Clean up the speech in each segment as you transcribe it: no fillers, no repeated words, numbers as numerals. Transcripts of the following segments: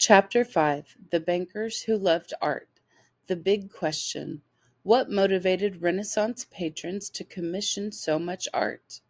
Chapter 5: The Bankers Who Loved Art. The Big Question: What motivated Renaissance patrons to commission so much art?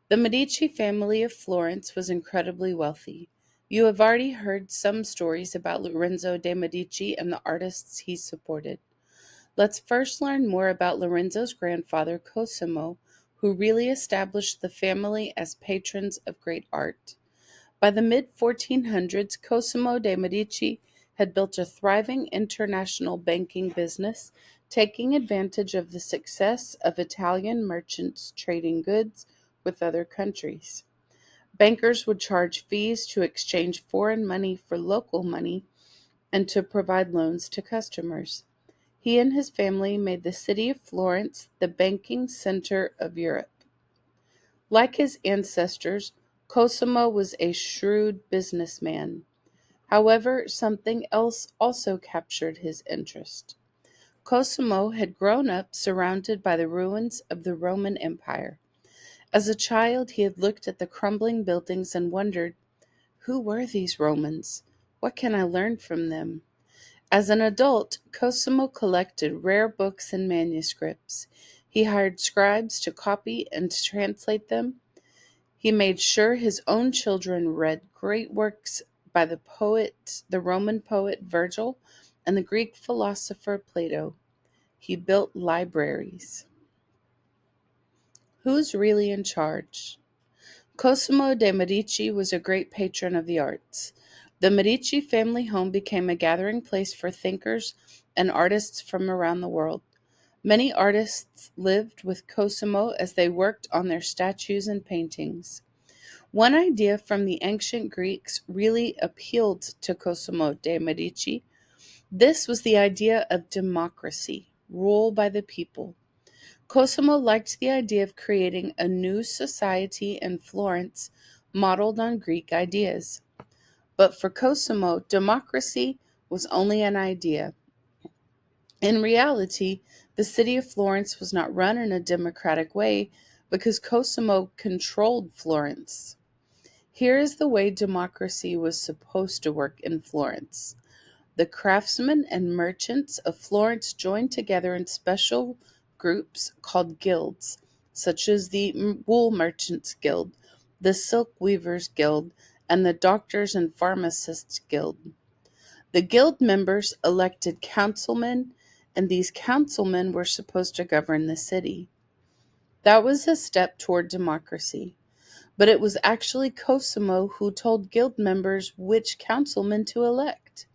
The Medici family of Florence was incredibly wealthy. You have already heard some stories about Lorenzo de' Medici and the artists he supported. Let's first learn more about Lorenzo's grandfather, Cosimo, who really established the family as patrons of great art. By the mid-1400s, Cosimo de' Medici had built a thriving international banking business, taking advantage of the success of Italian merchants trading goods with other countries. Bankers would charge fees to exchange foreign money for local money and to provide loans to customers. He and his family made the city of Florence the banking center of Europe. Like his ancestors, Cosimo was a shrewd businessman. However, something else also captured his interest. Cosimo had grown up surrounded by the ruins of the Roman Empire. As a child, he had looked at the crumbling buildings and wondered, who were these Romans? What can I learn from them? As an adult, Cosimo collected rare books and manuscripts. He hired scribes to copy and to translate them. He made sure his own children read great works by the Roman poet Virgil, and the Greek philosopher Plato. He built libraries. Who's really in charge? Cosimo de' Medici was a great patron of the arts. The Medici family home became a gathering place for thinkers and artists from around the world. Many artists lived with Cosimo as they worked on their statues and paintings. One idea from the ancient Greeks really appealed to Cosimo de' Medici. This was the idea of democracy, rule by the people. Cosimo liked the idea of creating a new society in Florence modeled on Greek ideas. But for Cosimo, democracy was only an idea. In reality, the city of Florence was not run in a democratic way because Cosimo controlled Florence. Here is the way democracy was supposed to work in Florence. The craftsmen and merchants of Florence joined together in special groups called guilds, such as the Wool Merchants Guild, the Silk Weavers Guild, and the Doctors and Pharmacists Guild. The guild members elected councilmen, and these councilmen were supposed to govern the city. That was a step toward democracy. But it was actually Cosimo who told guild members which councilmen to elect.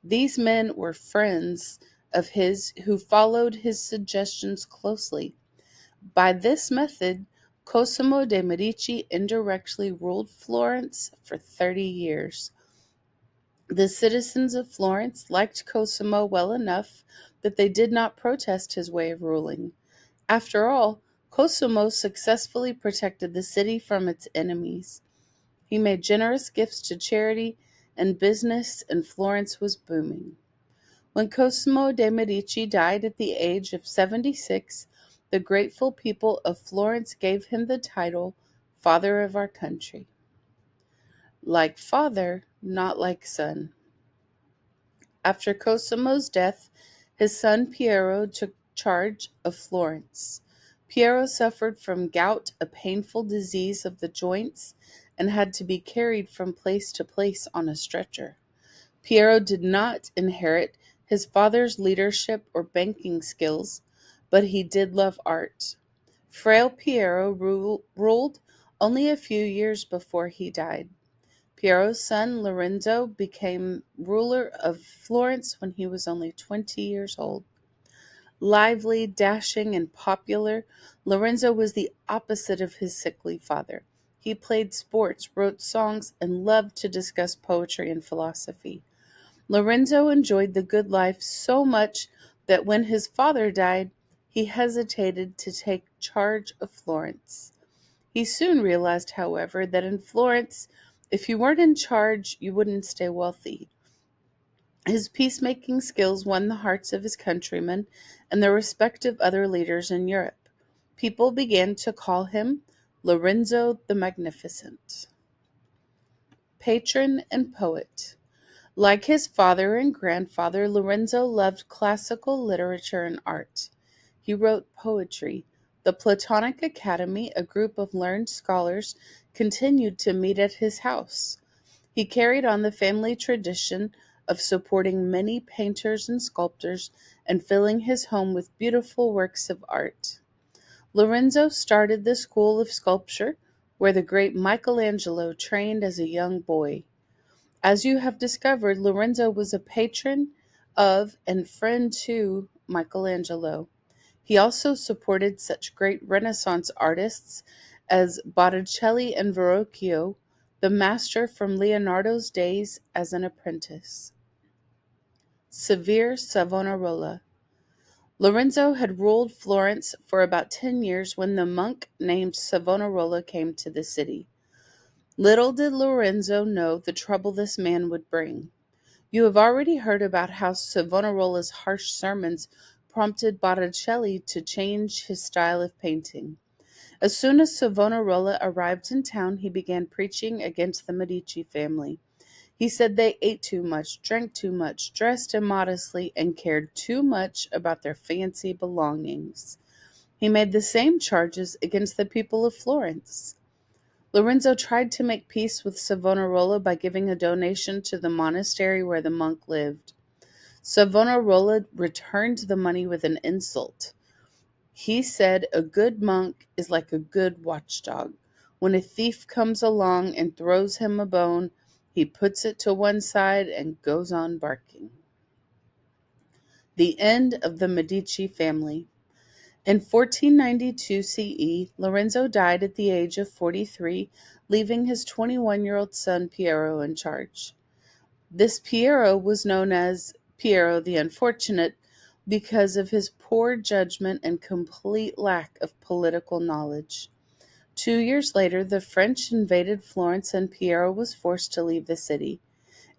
These men were friends of his who followed his suggestions closely. By this method, Cosimo de' Medici indirectly ruled Florence for 30 years. The citizens of Florence liked Cosimo well enough that they did not protest his way of ruling. After all, Cosimo successfully protected the city from its enemies. He made generous gifts to charity, and business in Florence was booming. When Cosimo de' Medici died at the age of 76, the grateful people of Florence gave him the title Father of our country. Like father, not like son. After Cosimo's death, his son Piero took charge of Florence. Piero suffered from gout, a painful disease of the joints, and had to be carried from place to place on a stretcher. Piero did not inherit his father's leadership or banking skills, but he did love art. Frail Piero ruled only a few years before he died. Piero's son Lorenzo became ruler of Florence when he was only 20 years old. Lively, dashing, and popular, Lorenzo was the opposite of his sickly father. He played sports, wrote songs, and loved to discuss poetry and philosophy. Lorenzo enjoyed the good life so much that when his father died, he hesitated to take charge of Florence. He soon realized, however, that in Florence, if you weren't in charge, you wouldn't stay wealthy. His peacemaking skills won the hearts of his countrymen and the respect of other leaders in Europe. People began to call him Lorenzo the Magnificent. Patron and poet. Like his father and grandfather, Lorenzo loved classical literature and art. He wrote poetry. The Platonic Academy, a group of learned scholars, continued to meet at his house. He carried on the family tradition of supporting many painters and sculptors and filling his home with beautiful works of art. Lorenzo started the School of Sculpture, where the great Michelangelo trained as a young boy. As you have discovered, Lorenzo was a patron of and friend to Michelangelo. He also supported such great Renaissance artists as Botticelli and Verrocchio, the master from Leonardo's days as an apprentice. Severe Savonarola. Lorenzo had ruled Florence for about 10 years when the monk named Savonarola came to the city. Little did Lorenzo know the trouble this man would bring. You have already heard about how Savonarola's harsh sermons prompted Botticelli to change his style of painting. As soon as Savonarola arrived in town, he began preaching against the Medici family. He said they ate too much, drank too much, dressed immodestly, and cared too much about their fancy belongings. He made the same charges against the people of Florence. Lorenzo tried to make peace with Savonarola by giving a donation to the monastery where the monk lived. Savonarola returned the money with an insult. He said a good monk is like a good watchdog. When a thief comes along and throws him a bone, he puts it to one side and goes on barking. The end of the Medici family. In 1492 CE, Lorenzo died at the age of 43, leaving his 21-year-old son Piero in charge. This Piero was known as Piero the Unfortunate because of his poor judgment and complete lack of political knowledge. 2 years later, the French invaded Florence and Piero was forced to leave the city.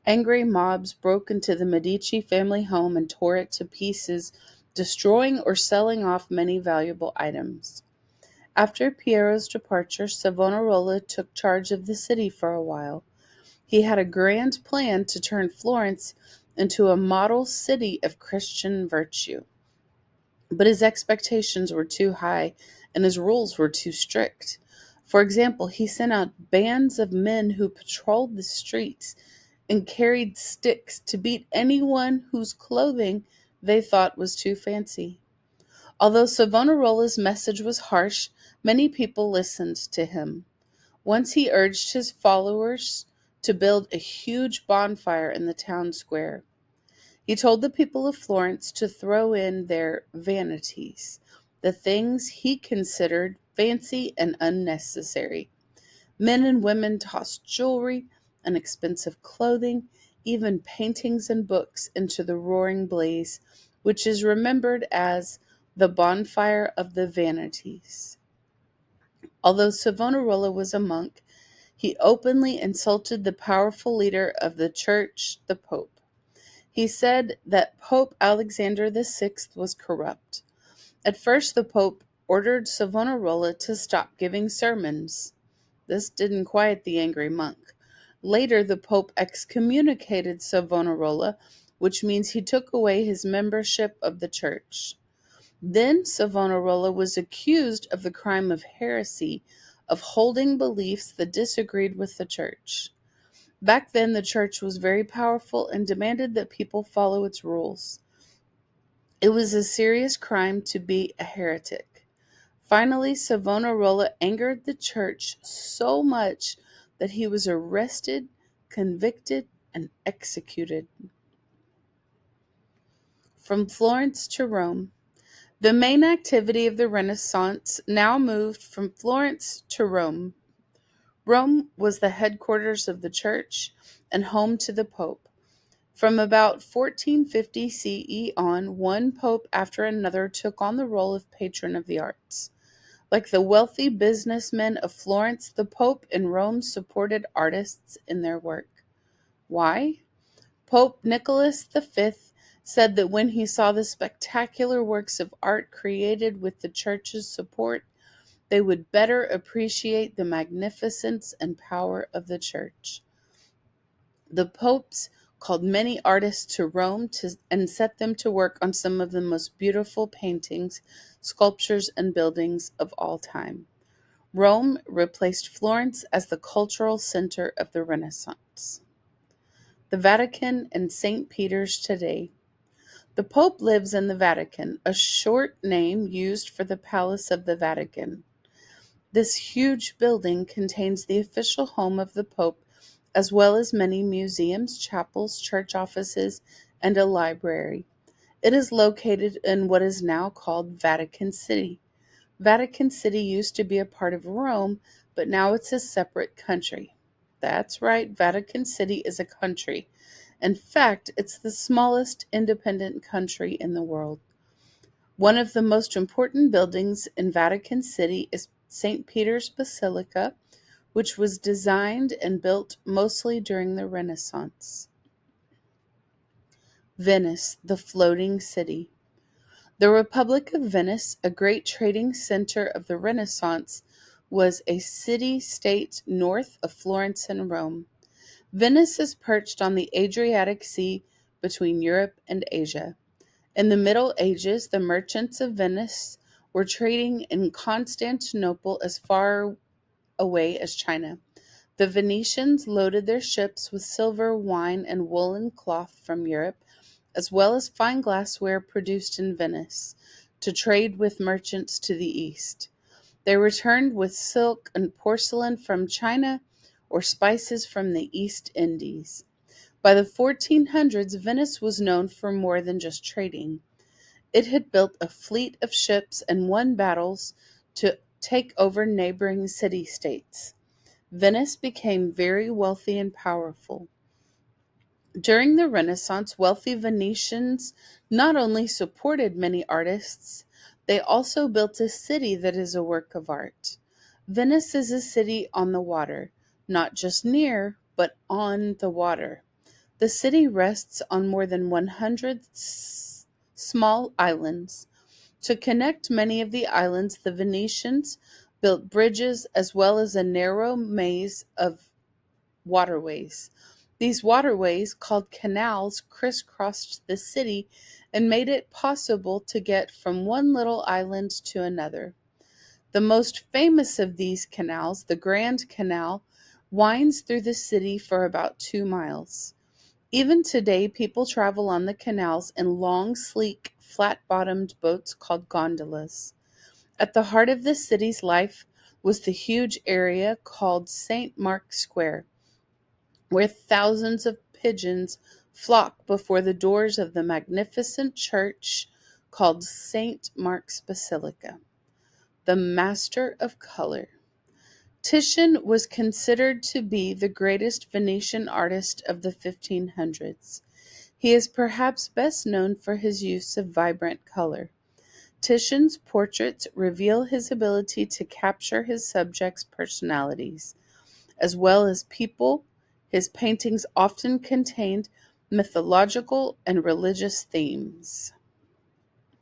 Angry mobs broke into the Medici family home and tore it to pieces, destroying or selling off many valuable items. After Piero's departure, Savonarola took charge of the city for a while. He had a grand plan to turn Florence into a model city of Christian virtue. But his expectations were too high and his rules were too strict. For example, he sent out bands of men who patrolled the streets and carried sticks to beat anyone whose clothing they thought was too fancy. Although Savonarola's message was harsh, many people listened to him. Once he urged his followers to build a huge bonfire in the town square. He told the people of Florence to throw in their vanities, the things he considered fancy and unnecessary. Men and women tossed jewelry and expensive clothing, even paintings and books into the roaring blaze, which is remembered as the bonfire of the vanities. Although Savonarola was a monk, he openly insulted the powerful leader of the church, the Pope. He said that Pope Alexander VI was corrupt. At first, the Pope ordered Savonarola to stop giving sermons. This didn't quiet the angry monk. Later, the Pope excommunicated Savonarola, which means he took away his membership of the church. Then Savonarola was accused of the crime of heresy, of holding beliefs that disagreed with the church. Back then, the church was very powerful and demanded that people follow its rules. It was a serious crime to be a heretic. Finally, Savonarola angered the church so much that he was arrested, convicted, and executed. From Florence to Rome. The main activity of the Renaissance now moved from Florence to Rome. Rome was the headquarters of the church and home to the Pope. From about 1450 CE on, one pope after another took on the role of patron of the arts. Like the wealthy businessmen of Florence, the Pope in Rome supported artists in their work. Why? Pope Nicholas V said that when he saw the spectacular works of art created with the church's support, they would better appreciate the magnificence and power of the church. The popes called many artists to Rome and set them to work on some of the most beautiful paintings, sculptures, and buildings of all time. Rome replaced Florence as the cultural center of the Renaissance. The Vatican and St. Peter's today. The Pope lives in the Vatican, a short name used for the Palace of the Vatican. This huge building contains the official home of the Pope, as well as many museums, chapels, church offices, and a library. It is located in what is now called Vatican City. Vatican City used to be a part of Rome, but now it's a separate country. That's right, Vatican City is a country. In fact, it's the smallest independent country in the world. One of the most important buildings in Vatican City is St. Peter's Basilica, which was designed and built mostly during the Renaissance. Venice, the floating city. The Republic of Venice, a great trading center of the Renaissance, was a city-state north of Florence and Rome. Venice is perched on the Adriatic Sea between Europe and Asia. In the Middle Ages, the merchants of Venice were trading in Constantinople as far away as China. The Venetians loaded their ships with silver, wine, and woolen cloth from Europe, as well as fine glassware produced in Venice, to trade with merchants to the east. They returned with silk and porcelain from China or spices from the East Indies. By the 1400s, Venice was known for more than just trading. It had built a fleet of ships and won battles to take over neighboring city-states. Venice became very wealthy and powerful. During the Renaissance, wealthy Venetians not only supported many artists, they also built a city that is a work of art. Venice is a city on the water, not just near, but on the water. The city rests on more than 100 small islands. To connect many of the islands, the Venetians built bridges as well as a narrow maze of waterways. These waterways, called canals, crisscrossed the city and made it possible to get from one little island to another. The most famous of these canals, the Grand Canal, winds through the city for about 2 miles. Even today, people travel on the canals in long, sleek, flat-bottomed boats called gondolas. At the heart of the city's life was the huge area called St. Mark's Square, where thousands of pigeons flock before the doors of the magnificent church called St. Mark's Basilica. The master of color. Titian was considered to be the greatest Venetian artist of the 1500s. He is perhaps best known for his use of vibrant color. Titian's portraits reveal his ability to capture his subjects' personalities, as well as people. His paintings often contained mythological and religious themes.